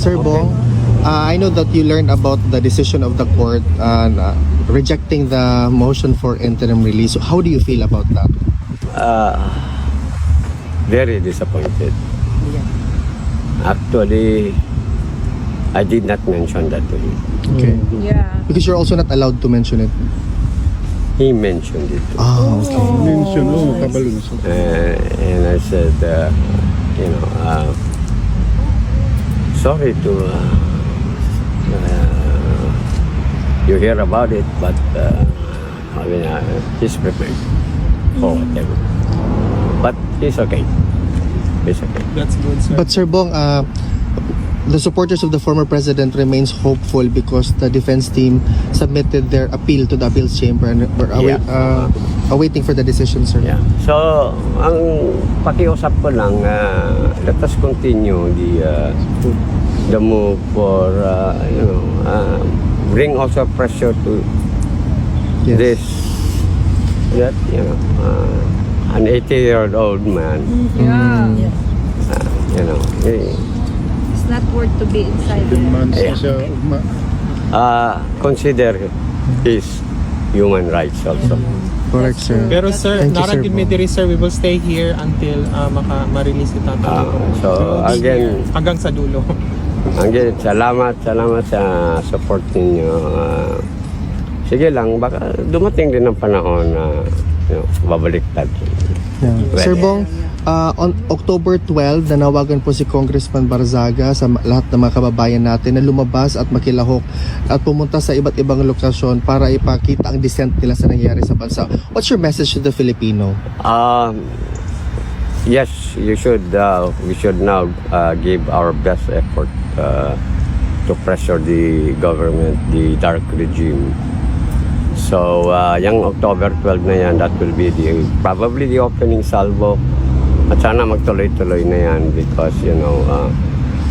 Sir Bong, I know that you learned about the decision of the court rejecting the motion for interim release. How do you feel about that? Very disappointed. Actually, I did not mention that to him. Okay. Yeah. Because you're also not allowed to mention it. He mentioned it. Oh, okay. Mention, kabalo na siya. And I said, sorry to you hear about it, but he's prepared for whatever. But he's okay. He's okay. That's good, sir. But Sir Bong, the supporters of the former president remains hopeful because the defense team submitted their appeal to the appeals chamber and we're awaiting for the decision, sir. Yeah. So, ang pakiusap ko lang, let us continue the move for, bring also pressure to Yes. this, that, an 80-year-old man, Yeah. It's not worth to be inside 10 there. months Yeah. na siya ugma. consider his human rights also. Correct, sir. Pero sir, Thank you, Sir naragin Bong. diri sir, we will stay here until ma-release ito. So, again, Hanggang sa dulo. again, salamat sa support ninyo. Sige lang, baka dumating din ang panahon na babaliktad. Yeah. Well, Sir Bong, on October 12, nanawagan po si Congressman Barzaga sa lahat ng mga kababayan natin na lumabas at makilahok at pumunta sa iba't ibang lokasyon para ipakita ang dissent nila sa nangyayari sa bansa. What's your message to the Filipino? Yes, we should now give our best effort to pressure the government, the dark regime. So, yung October 12 na yan, that will be probably the opening salvo. At sana magtuloy-tuloy na yan because,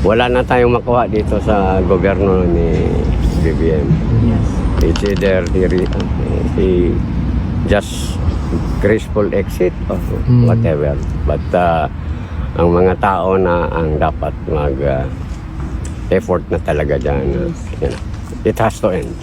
wala na tayong makuha dito sa gobyerno ni BBM. Yes. It's either he just graceful exit or whatever. But ang mga tao na ang dapat mag-effort na talaga dyan, it has to end.